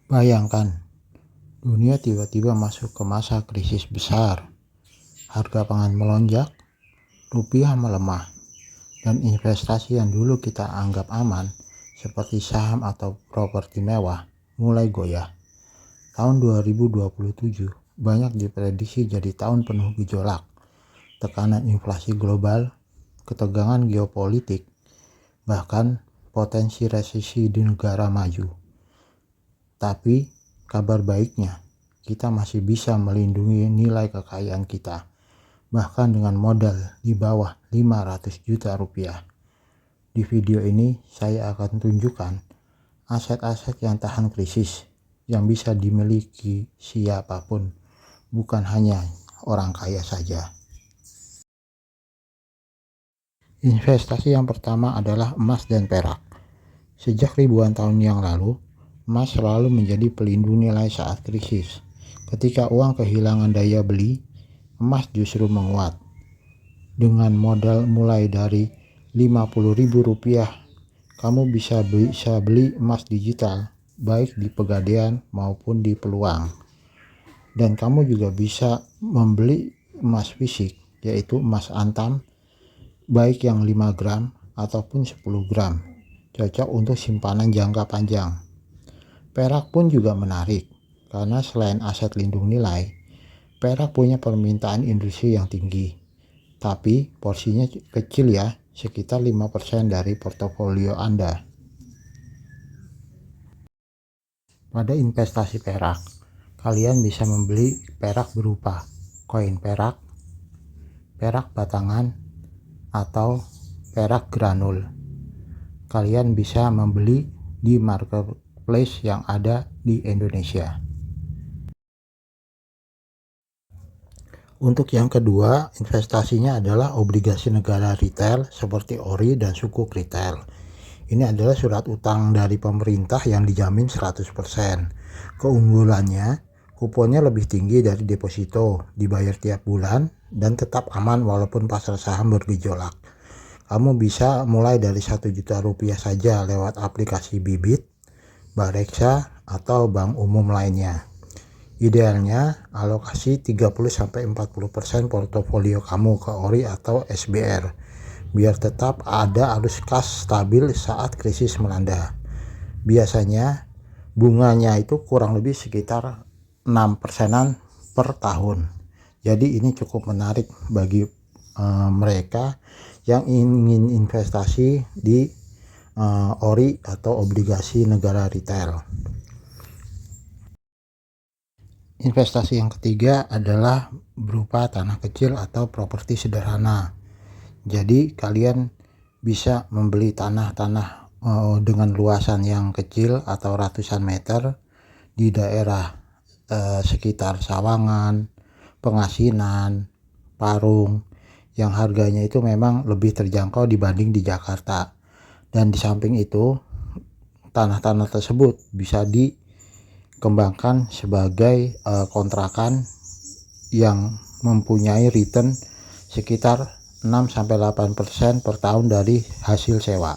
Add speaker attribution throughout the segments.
Speaker 1: Bayangkan, dunia tiba-tiba masuk ke masa krisis besar. Harga pangan melonjak, rupiah melemah, dan investasi yang dulu kita anggap aman, seperti saham atau properti mewah, mulai goyah. Tahun 2027 banyak diprediksi jadi tahun penuh gejolak, tekanan inflasi global, ketegangan geopolitik, bahkan potensi resesi di negara maju. Tapi kabar baiknya, kita masih bisa melindungi nilai kekayaan kita, bahkan dengan modal di bawah 500 juta rupiah. Di video ini saya akan tunjukkan aset-aset yang tahan krisis, yang bisa dimiliki siapapun, bukan hanya orang kaya saja. Investasi yang pertama adalah emas dan perak. Sejak ribuan tahun yang lalu, emas selalu menjadi pelindung nilai saat krisis. Ketika uang kehilangan daya beli, emas justru menguat. Dengan modal mulai dari Rp50.000, kamu bisa beli emas digital, baik di Pegadaian maupun di Peluang. Dan kamu juga bisa membeli emas fisik, yaitu emas antam, baik yang 5 gram ataupun 10 gram. Cocok untuk simpanan jangka panjang. Perak pun juga menarik, karena selain aset lindung nilai, perak punya permintaan industri yang tinggi. Tapi porsinya kecil ya, sekitar 5% dari portofolio Anda. Pada investasi perak, kalian bisa membeli perak berupa koin perak, perak batangan, atau perak granul. Kalian bisa membeli di marketplace yang ada di Indonesia. Untuk yang kedua, investasinya adalah obligasi negara retail seperti ORI dan Sukuk Retail. Ini adalah surat utang dari pemerintah yang dijamin 100%. Keunggulannya, kuponnya lebih tinggi dari deposito, dibayar tiap bulan, dan tetap aman walaupun pasar saham bergejolak. Kamu bisa mulai dari Rp1 juta saja lewat aplikasi Bibit, Bareksa, atau bank umum lainnya. Idealnya alokasi 30-40% portofolio kamu ke ORI atau SBR, biar tetap ada arus kas stabil saat krisis melanda. Biasanya bunganya itu kurang lebih sekitar 6%-an per tahun. Jadi ini cukup menarik bagi mereka yang ingin investasi di ORI atau obligasi negara retail. Investasi yang ketiga adalah berupa tanah kecil atau properti sederhana. Jadi kalian bisa membeli tanah-tanah dengan luasan yang kecil atau ratusan meter di daerah sekitar Sawangan, Pengasinan, Parung, yang harganya itu memang lebih terjangkau dibanding di Jakarta. Dan di samping itu, tanah-tanah tersebut bisa dikembangkan sebagai kontrakan yang mempunyai return sekitar 6-8% per tahun dari hasil sewa.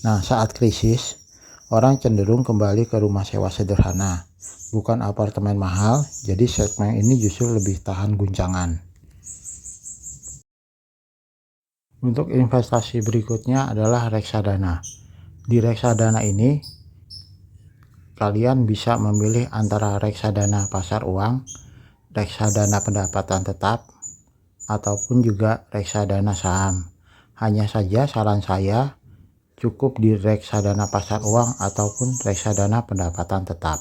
Speaker 1: Nah, saat krisis, orang cenderung kembali ke rumah sewa sederhana, bukan apartemen mahal, jadi segmen ini justru lebih tahan guncangan. Untuk investasi berikutnya adalah reksadana. Di reksadana ini, kalian bisa memilih antara reksadana pasar uang, reksadana pendapatan tetap, ataupun juga reksadana saham. Hanya saja saran saya, cukup di reksadana pasar uang ataupun reksadana pendapatan tetap.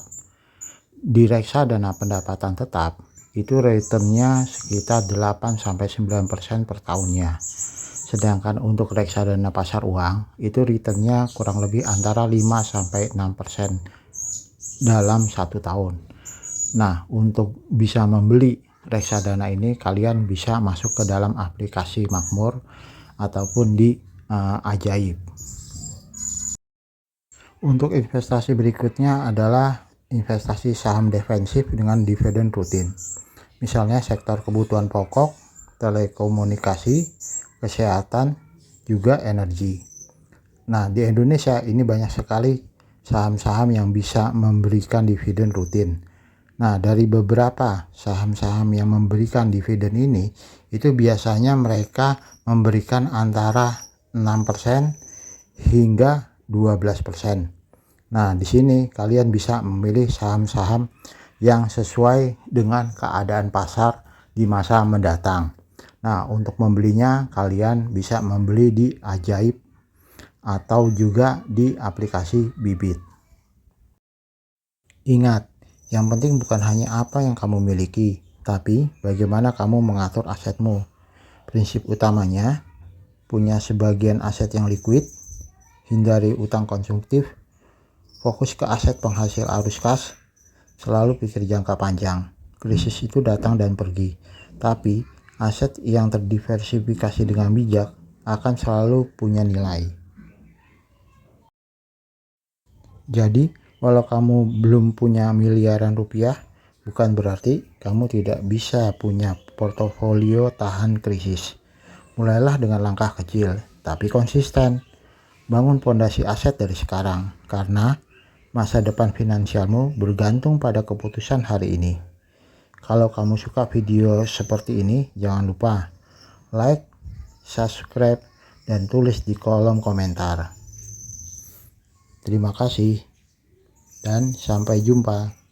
Speaker 1: Di reksadana pendapatan tetap, itu returnnya sekitar 8-9% per tahunnya. Sedangkan untuk reksadana pasar uang, itu returnnya kurang lebih antara 5-6% dalam 1 tahun. Nah, untuk bisa membeli reksadana ini, kalian bisa masuk ke dalam aplikasi Makmur ataupun di Ajaib. Untuk investasi berikutnya adalah investasi saham defensif dengan dividen rutin. Misalnya sektor kebutuhan pokok, telekomunikasi, kesehatan, juga energi. Nah, di Indonesia ini banyak sekali saham-saham yang bisa memberikan dividen rutin. Nah, dari beberapa saham-saham yang memberikan dividen ini, itu biasanya mereka memberikan antara 6% hingga 12%. Nah, di sini kalian bisa memilih saham-saham yang sesuai dengan keadaan pasar di masa mendatang. Nah, untuk membelinya kalian bisa membeli di Ajaib atau juga di aplikasi Bibit. Ingat, yang penting bukan hanya apa yang kamu miliki, tapi bagaimana kamu mengatur asetmu. Prinsip utamanya, punya sebagian aset yang liquid, hindari utang konsumtif, fokus ke aset penghasil arus kas, selalu pikir jangka panjang. Krisis itu datang dan pergi, tapi aset yang terdiversifikasi dengan bijak akan selalu punya nilai. Jadi, walau kamu belum punya miliaran rupiah, bukan berarti kamu tidak bisa punya portofolio tahan krisis. Mulailah dengan langkah kecil, tapi konsisten. Bangun fondasi aset dari sekarang, karena masa depan finansialmu bergantung pada keputusan hari ini. Kalau kamu suka video seperti ini, jangan lupa like, subscribe, dan tulis di kolom komentar. Terima kasih dan sampai jumpa.